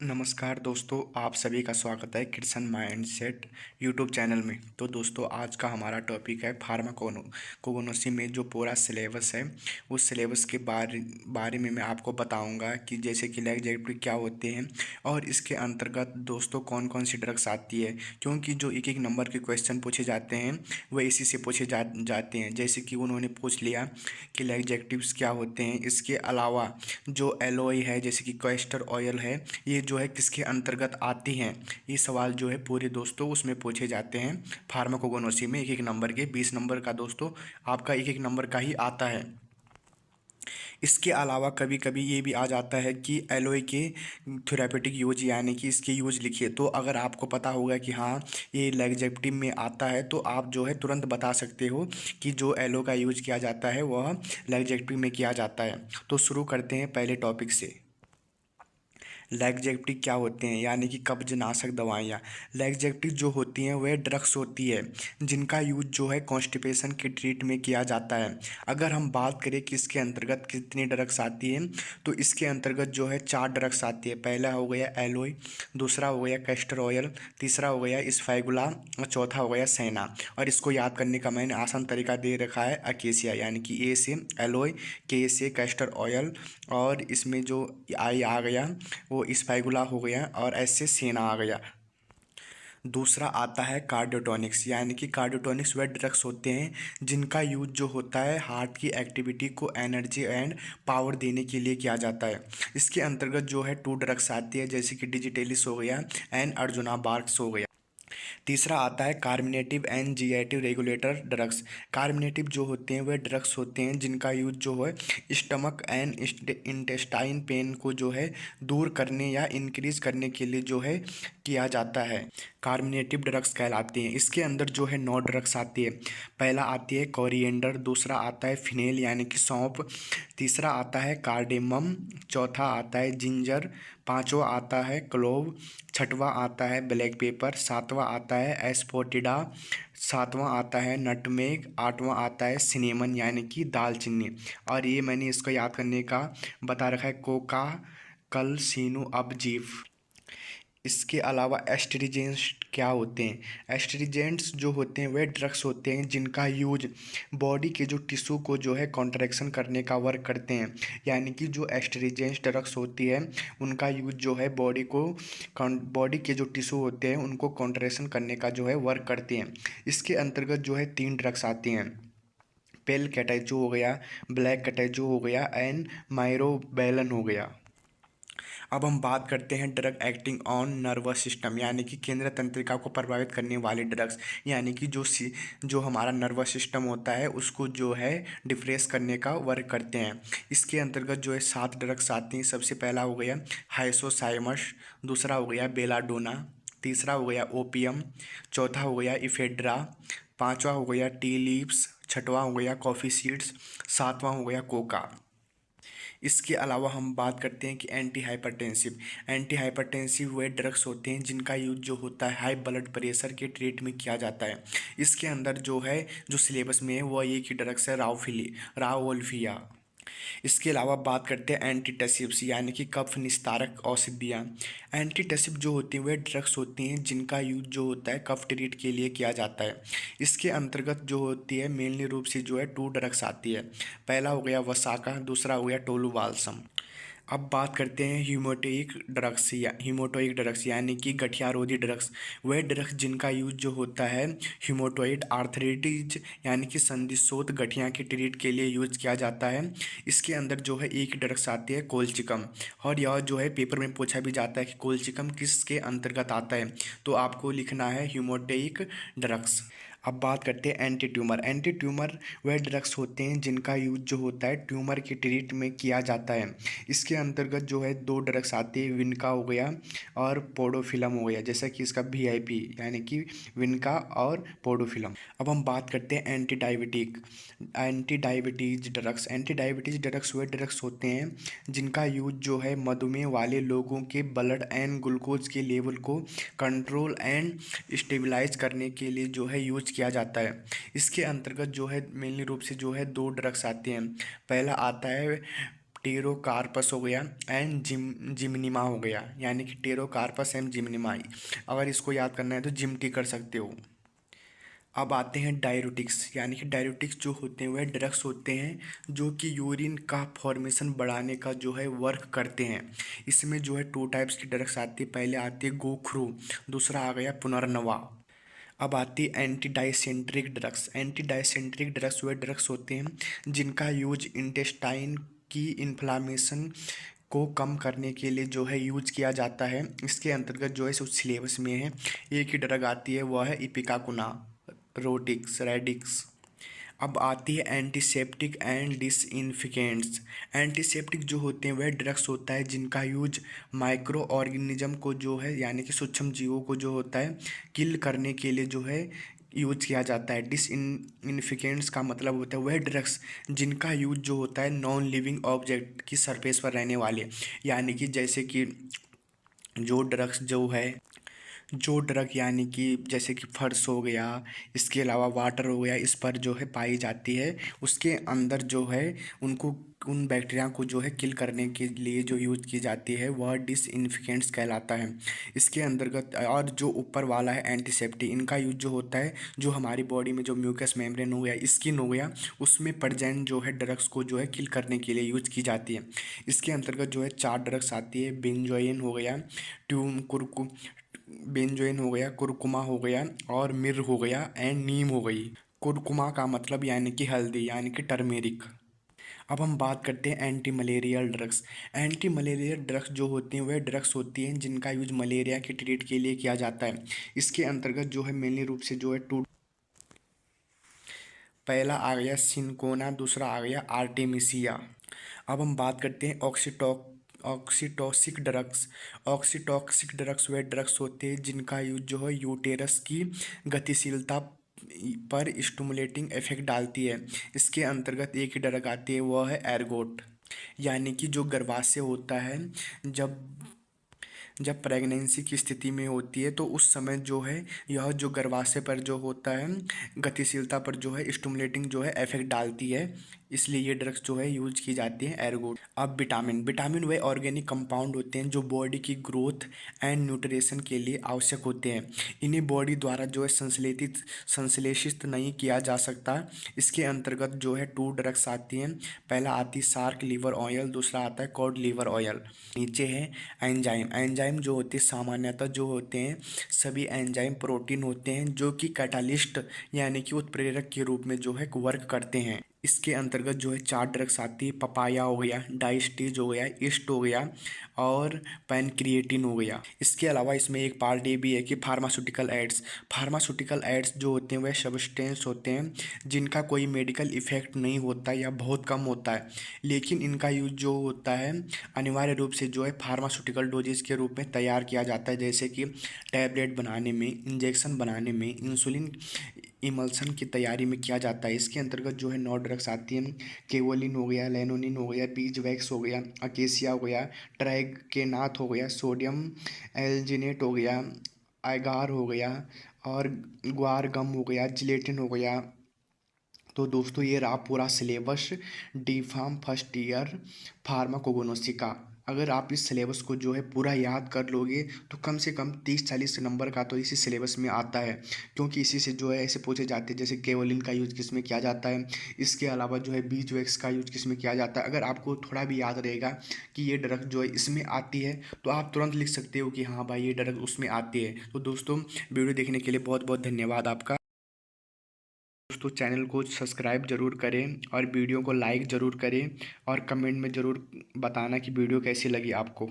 नमस्कार दोस्तों, आप सभी का स्वागत है किड्सन माइंडसेट यूट्यूब चैनल में। तो दोस्तों, आज का हमारा टॉपिक है फार्माकोगनोसी में जो पूरा सिलेबस है, उस सिलेबस के बारे में मैं आपको बताऊंगा कि जैसे कि लैग्जेटिव क्या होते हैं और इसके अंतर्गत दोस्तों कौन कौन सी ड्रग्स आती है। क्योंकि जो एक एक नंबर के क्वेश्चन पूछे जाते हैं वह इसी से पूछे जाते हैं। जैसे कि उन्होंने पूछ लिया कि लैग्जेटिव्स क्या होते हैं, इसके अलावा जो एलओई है जैसे कि कैस्टर ऑयल है, ये जो है किसके अंतर्गत आती हैं। ये सवाल जो है पूरे दोस्तों उसमें पूछे जाते हैं फार्माकोगनोसी में। एक एक नंबर के 20 नंबर का दोस्तों आपका एक एक नंबर का ही आता है। इसके अलावा कभी कभी ये भी आ जाता है कि एलोए के थेरापेटिक यूज यानी कि इसके यूज लिखिए। तो अगर आपको पता होगा कि हाँ ये लैग्जेटिव में आता है तो आप जो है तुरंत बता सकते हो कि जो एलो का यूज किया जाता है वह लैग्जेटिव में किया जाता है। तो शुरू करते हैं पहले टॉपिक से। लैग्जेटिव क्या होते हैं यानी कि कब्जनाशक दवाइयाँ। लैग्जेटिव जो होती हैं वह ड्रग्स होती है जिनका यूज जो है कॉन्स्टिपेशन के ट्रीट में किया जाता है। अगर हम बात करें कि इसके अंतर्गत कितनी ड्रग्स आती हैं, तो इसके अंतर्गत जो है 4 ड्रग्स आती है। पहला हो गया एलोई, दूसरा हो गया कैस्टर ऑयल, तीसरा हो गया स्फाइगुला और चौथा हो गया सेना। और इसको याद करने का मैंने आसान तरीका दे रखा है अकेसिया, यानी कि ए से एलोई, के से कैस्टर ऑयल और इसमें जो आई आ गया वो स्पाइगुला हो गया और ऐसे सेना आ गया। दूसरा आता है कार्डियोटॉनिक्स, यानी कि कार्डियोटॉनिक्स वे ड्रग्स होते हैं जिनका यूज जो होता है हार्ट की एक्टिविटी को एनर्जी एंड पावर देने के लिए किया जाता है। इसके अंतर्गत जो है 2 ड्रग्स आती है जैसे कि डिजिटेलिस हो गया एंड अर्जुना बार्क्स हो गया। तीसरा आता है carminative and GIT regulator drugs. Carminative जो होते हैं वे ड्रग्स होते हैं जिनका यूज जो है स्टमक एंड इंटेस्टाइन पेन को जो है दूर करने या इंक्रीज करने के लिए जो है किया जाता है। कार्मिनेटिव ड्रग्स कहलाती हैं। इसके अंदर जो है 9 ड्रग्स आती है। पहला आती है कोरिएंडर, दूसरा आता है फिनेल यानी कि सौंफ, तीसरा आता है कार्डेमम, चौथा आता है जिंजर, पांचवा आता है क्लोव, छठवां आता है ब्लैक पेपर, सातवां आता है एस्फोटिडा, सातवां आता है नटमेग, आठवां आता है सिनेमन यानी कि दालचीनी। और ये मैंने इसको याद करने का बता रखा है कोका कल सीनू अब जीफ। इसके अलावा एस्ट्रिजेंट्स क्या होते हैं। एस्ट्रिजेंट्स जो होते हैं वे ड्रग्स होते हैं जिनका यूज बॉडी के जो टिश्यू को जो है कॉन्ट्रैक्शन करने का वर्क करते हैं। यानी कि जो एस्ट्रिजेंट्स ड्रग्स होती है उनका यूज जो है बॉडी के जो टिश्यू होते हैं उनको कॉन्ट्रैक्शन करने का जो है वर्क करते हैं। इसके अंतर्गत जो है 3 ड्रग्स आती हैं। पेल कैटाइजो हो गया, ब्लैक कैटाइजो हो गया एंड माइरोबैलन हो गया। अब हम बात करते हैं drug acting on nervous system, यानी कि केंद्र तंत्रिका को प्रभावित करने वाले ड्रग्स। यानी कि जो हमारा नर्वस सिस्टम होता है उसको जो है डिफ्रेस करने का वर्क करते हैं। इसके अंतर्गत जो है 7 ड्रग्स आती हैं। सबसे पहला हो गया हाइसोसाइमस, दूसरा हो गया बेलाडोना, तीसरा हो गया ओपियम, चौथा हो गया इफेड्रा, पांचवा हो गया टी लीव्स, छठवां हो गया कॉफ़ी सीड्स, सातवां हो गया कोका। इसके अलावा हम बात करते हैं कि एंटी हाइपरटेंसिव वे ड्रग्स होते हैं जिनका यूज जो होता है हाई ब्लड प्रेशर के ट्रीट में किया जाता है। इसके अंदर जो है जो सिलेबस में है वह एक ही ड्रग्स है रावोल्फिया। इसके अलावा बात करते हैं एंटीटसिव्स, यानी कि कफ निस्तारक औषधियाँ। एंटीटसिव जो होती हैं वे ड्रग्स होती हैं जिनका यूज जो होता है कफ ट्रीट के लिए किया जाता है। इसके अंतर्गत जो होती है मेनली रूप से जो है 2 ड्रग्स आती है। पहला हो गया वसाका, दूसरा हो गया टोलुवाल्सम। अब बात करते हैं हीमोटोइक ड्रग्स यानी कि गठियारोधी ड्रग्स। वह ड्रग्स जिनका यूज जो होता है हीमोटोइड आर्थराइटिस यानी कि संधिशोथ गठिया के ट्रीट के लिए यूज किया जाता है। इसके अंदर जो है एक ड्रग्स आती है कोलचिकम, और यह जो है पेपर में पूछा भी जाता है कि कोलचिकम किसके अंतर्गत आता है, तो आपको लिखना है हीमोटोइक ड्रग्स। अब बात करते हैं एंटी ट्यूमर। एंटी ट्यूमर वह ड्रग्स होते हैं जिनका यूज जो होता है ट्यूमर के ट्रीट में किया जाता है। इसके अंतर्गत जो है 2 ड्रग्स आते हैं, विनका हो गया और पोडोफिलम हो गया, जैसा कि इसका वीआईपी यानी कि विनका और पोडोफिलम। अब हम बात करते हैं anti diabetes drugs. Anti diabetes drugs वह ड्रग्स होते हैं जिनका यूज जो है मधुमेह वाले लोगों के ब्लड एंड ग्लूकोज के लेवल को कंट्रोल एंड स्टेबलाइज करने के लिए जो है यूज किया जाता है। इसके अंतर्गत जो है मेनली रूप से जो है 2 ड्रग्स आते हैं। पहला आता है टेरोकार्पस हो गया एंड जिम्निमा हो गया, यानी कि टेरोकार्पस एंड जिम्निमा। अगर इसको याद करना है तो जिमटी कर सकते हो। अब आते हैं डाययूरेटिक्स, यानी कि डाययूरेटिक्स जो होते हैं वह ड्रग्स होते हैं जो कि यूरिन का फॉर्मेशन बढ़ाने का जो है वर्क करते हैं। इसमें जो है 2 टाइप्स की ड्रग्स आती है, पहले आती है गोख्रू, दूसरा आ गया पुनर्नवा। अब आती है anti dicentric drugs. Anti dicentric drugs वे ड्रग्स होते हैं जिनका यूज इंटेस्टाइन की इन्फ्लामेशन को कम करने के लिए जो है यूज किया जाता है। इसके अंतर्गत जो है सो सिलेबस में है एक ही ड्रग आती है, वह है इपिकाकुना रोटिक्स रेडिक्स। अब आती है एंटीसेप्टिक एंड डिसइंफिकेंट्स। एंटीसेप्टिक जो होते हैं वह ड्रग्स होता है जिनका यूज माइक्रो ऑर्गेनिज्म को जो है, यानी कि सूक्ष्म जीवों को जो होता है किल करने के लिए जो है यूज किया जाता है। डिसइंफिकेंट्स का मतलब होता है वह ड्रग्स जिनका यूज जो होता है नॉन लिविंग ऑब्जेक्ट की सरफेस पर रहने वाले, यानी कि जैसे कि जो ड्रग्स जो ड्रग यानी कि जैसे कि फर्श हो गया, इसके अलावा वाटर हो गया, इस पर जो है पाई जाती है, उसके अंदर जो है उनको उन बैक्टीरिया को जो है किल करने के लिए जो यूज की जाती है वह डिसइंफिकेंट्स कहलाता है। इसके अंतर्गत और जो ऊपर वाला है एंटीसेप्टिक, इनका यूज जो होता है जो हमारी बॉडी में जो म्यूकस मेम्ब्रेन हो गया, स्किन हो गया, उसमें प्रेजेंट जो है ड्रग्स को जो है किल करने के लिए यूज की जाती है। इसके अंतर्गत जो है 4 ड्रग्स आती है, बेंजोइन हो गया, ट्यूम कुरकु बेंजोइन हो गया, कुरकुमा हो गया और मिर्र हो गया एंड नीम हो गई। कुरकुमा का मतलब यानी कि हल्दी, यानी कि टर्मेरिक। अब हम बात करते हैं anti malarial drugs. Anti malarial drugs जो होती हैं वह ड्रग्स होती हैं जिनका यूज मलेरिया के ट्रीट के लिए किया जाता है। इसके अंतर्गत जो है मेनली रूप से जो है टू, पहला आ गया सिनकोना, दूसरा आ गया आर्टेमिसिया। अब हम बात करते हैं ऑक्सीटॉक्सिक ड्रग्स। ऑक्सीटॉक्सिक ड्रग्स वे ड्रग्स होते हैं जिनका यूज जो है यूटेरस की गतिशीलता पर स्टिमुलेटिंग इफेक्ट डालती है। इसके अंतर्गत एक ही ड्रग आती है, वह है एर्गोट, यानी कि जो गर्भाशय होता है, जब जब प्रेगनेंसी की स्थिति में होती है तो उस समय जो है यह जो गर्भाशय पर जो होता है गतिशीलता पर जो है स्टिमुलेटिंग जो है इफेक्ट डालती है, इसलिए ये ड्रग्स जो है यूज की जाती हैं एर्गोट। अब विटामिन वे ऑर्गेनिक कंपाउंड होते हैं जो बॉडी की ग्रोथ एंड न्यूट्रिशन के लिए आवश्यक होते हैं। इन्हें बॉडी द्वारा जो है संश्लेषित नहीं किया जा सकता। इसके अंतर्गत जो है 2 ड्रग्स आती हैं, पहला आती है शार्क लीवर ऑयल, दूसरा आता है कॉड लीवर ऑयल। नीचे है एंजाइम। एंजाइम जो होते हैं सामान्यतः जो होते हैं सभी एंजाइम प्रोटीन होते हैं जो कि कैटालिस्ट यानी कि उत्प्रेरक के रूप में जो है वर्क करते हैं। इसके अंतर्गत जो है 4 ड्रग्स आती है, पपाया हो गया, डाइस्टीज हो गया, ईस्ट हो गया और पैनक्रिएटिन हो गया। इसके अलावा इसमें एक पार्ट ये भी है कि फार्मास्यूटिकल एड्स जो होते हैं वह सब्सटेंस होते हैं जिनका कोई मेडिकल इफेक्ट नहीं होता या बहुत कम होता है, लेकिन इनका यूज जो होता है अनिवार्य रूप से जो है फार्मास्यूटिकल डोजेज के रूप में तैयार किया जाता है, जैसे कि टैबलेट बनाने में, इंजेक्शन बनाने में, इंसुलिन इमल्सन की तैयारी में किया जाता है। इसके अंतर्गत जो है 9 ड्रग्स आती हैं, केवोलिन हो गया, लेनोनिन हो गया, बीज वैक्स हो गया, अकेसिया हो गया, ट्राइकेनाथ हो गया, सोडियम एल्जिनेट हो गया, आइगार हो गया और ग्वार गम हो गया, जिलेटिन हो गया। तो दोस्तों ये रहा पूरा syllabus D pharm first year pharmacognosy का। अगर आप इस सिलेबस को जो है पूरा याद कर लोगे तो कम से कम 30-40 नंबर का तो इसी सिलेबस में आता है, क्योंकि इसी से जो है ऐसे पूछे जाते हैं जैसे केवलिन का यूज किस में किया जाता है, इसके अलावा जो है बीज वैक्स का यूज किस में किया जाता है। अगर आपको थोड़ा भी याद रहेगा कि ये ड्रग जो है इसमें आती है तो आप तुरंत लिख सकते हो कि हाँ भाई ये ड्रग उसमें आती है। तो दोस्तों वीडियो देखने के लिए बहुत बहुत धन्यवाद आपका। दोस्तों चैनल को सब्सक्राइब जरूर करें और वीडियो को लाइक ज़रूर करें और कमेंट में ज़रूर बताना कि वीडियो कैसी लगी आपको।